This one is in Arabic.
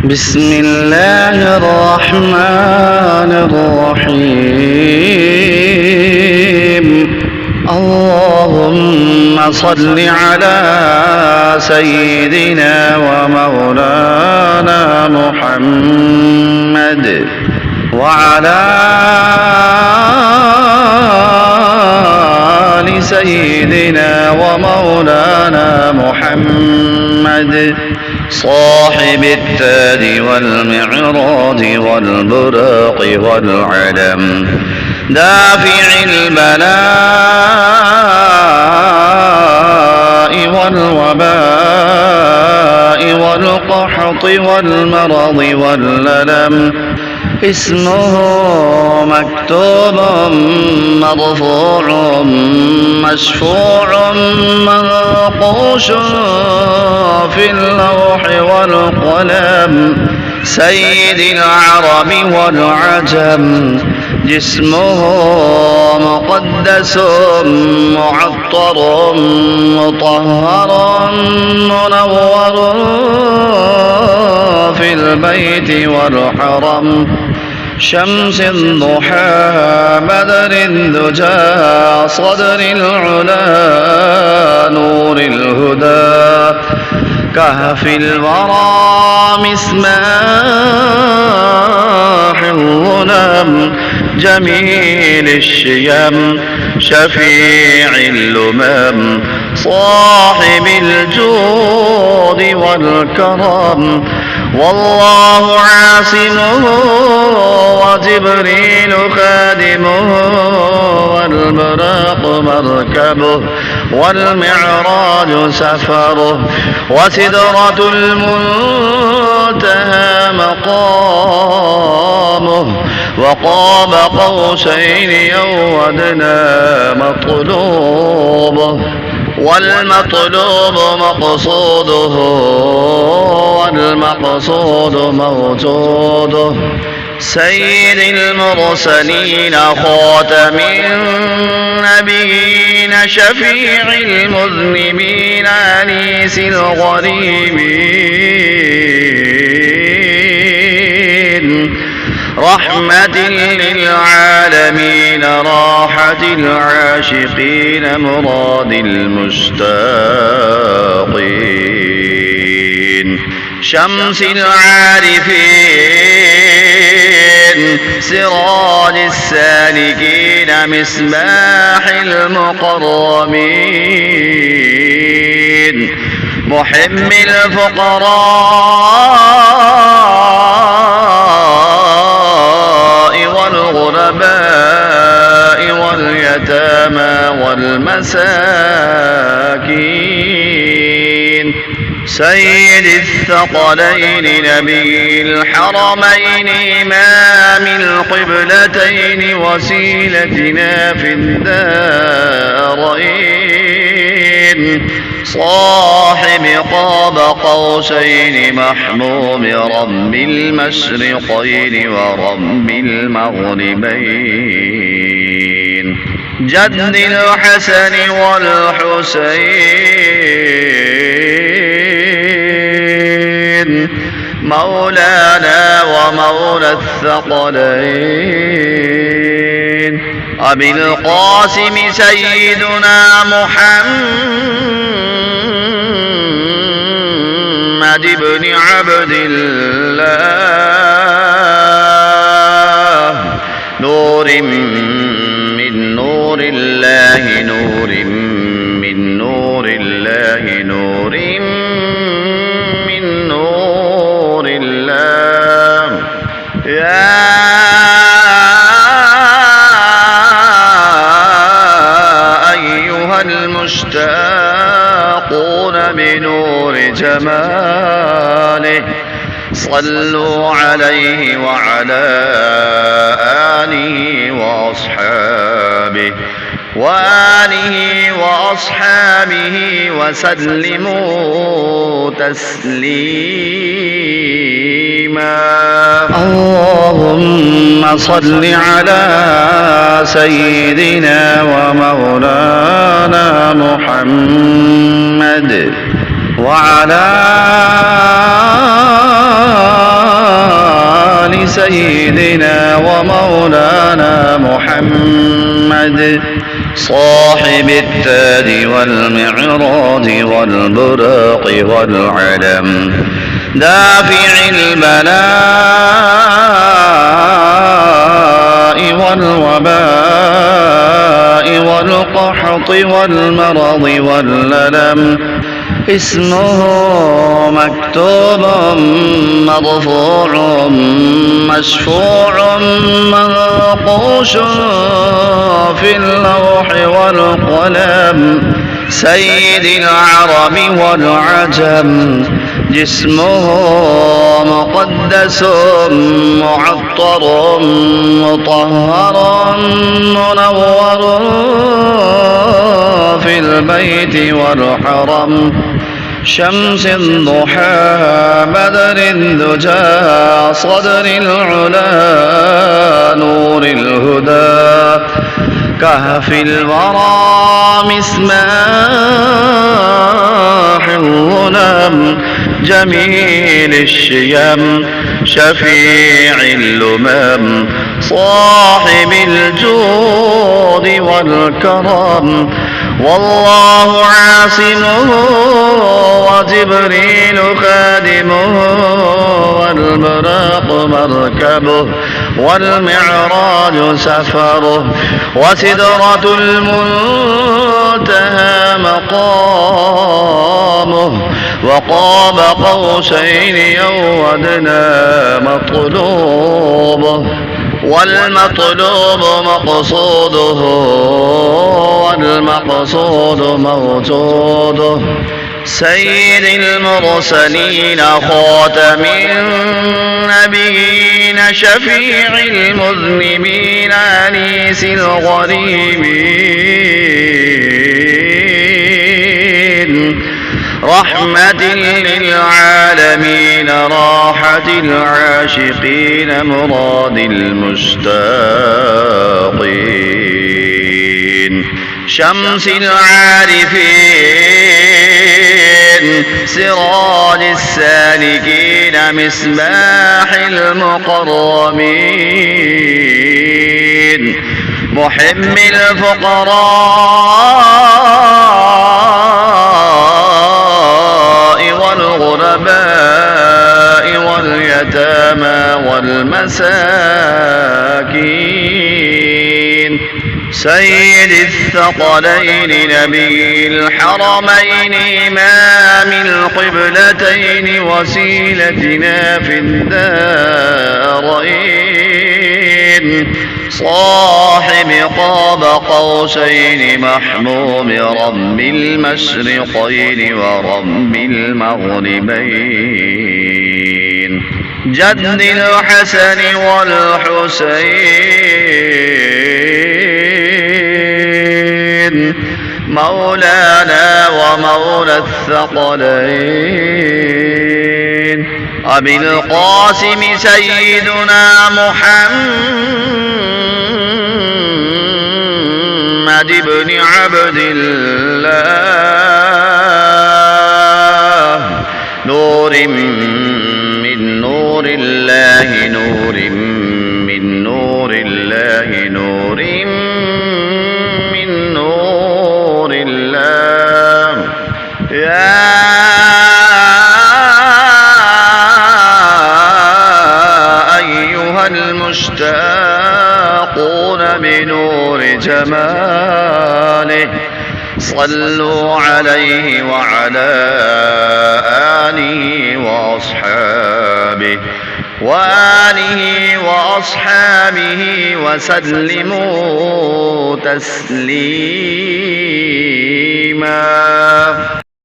بسم الله الرحمن الرحيم. اللهم صل على سيدنا ومولانا محمد وعلى آل سيدنا ومولانا محمد صاحب التاج والمعراج والبراق والعلم، دافع البلاء والوباء والقحط والمرض والألم، اسمه مكتوب مرفوع مشفوع منقوش في اللوح والقلم، سيد العرب والعجم، جسمه مقدس معطر مطهر منور في البيت والحرم، شمس الضحى بدر الدجى صدر العلا نور الهدى، كهف الورى مصباح الظلم، جميل الشيم شفيع الأمم، صاحب الجود والكرم، والله عاصمه وجبريل خادمه، والبراق مركبه والمعراج سفره، وسدرة المنتهى مقامه، وقاب قوسين أو أدنى مطلوبه، والمطلوب مقصوده والمقصود موجوده، سيد المرسلين خاتم النبيين شفيع المذنبين أنيس الغريبين، رحمة للعالمين راحة العاشقين مراد المشتاقين، شمس العارفين سراج السالكين مصباح المقربين، محب الفقراء والغرباء واليتامى والمساكين، سيد الثقلين نبي الحرمين إمام القبلتين وسيلتنا في الدارين، صاحب قاب قوسين محبوب رب المشرقين ورب المغربين، جد الحسن والحسين مولانا ومولى الثقلين، أبي القاسم سيدنا محمد بن عبد الله، نور من نور الله، نور من نور الله، نور من نور الله، يا أيها المشتاقون بنور جماله، صلوا عليه وعلى آله وأصحابه وسلموا تسليما. اللهم صل على سيدنا ومولانا محمد وعلى سيدنا ومولانا محمد صاحب التاج والمعراج والبراق والعلم دافع البلاء والوباء والقحط والمرض والللم اسمه مكتوب مرفوع مشفوع منقوش في اللوح والقلم سيد العرب والعجم جسمه مقدس معطر مطهر منور في البيت والحرم شمس الضحى بدر الدجى صدر العلا نور الهدى كهف الورى مسماح الظلم جميل الشيم شفيع اللمم صاحب الجود والكرم والله عاصمه وجبريل خادمه والبراق مركبه والمعراج سفره وسدرة المنتهى مقامه وقاب قوسين أو أدنى مطلوبه والمطلوب مقصوده والمقصود موجوده سيد المرسلين خاتم النبيين شفيع المذنبين أنيس الغريبين رحمة للعالمين راحة العاشقين مراد المشتاقين شمس العارفين سراج السالكين مصباح المقربين محب الفقراء والغرباء واليتامى والمساكين سيد الثقلين نبي الحرمين إمام القبلتين وسيلتنا في الدارين صاحب قاب قوسين محموم رب المشرقين ورب المغربين جد الحسن والحسين مولانا ومولى الثقلين أبي القاسم سيدنا محمد بن عبد الله نور من نور الله نور من نور الله نور من نور الله يا أيها المشتاقون بنور جماله صلوا عليه وعلى آله وأصحابه وسلموا تسليما.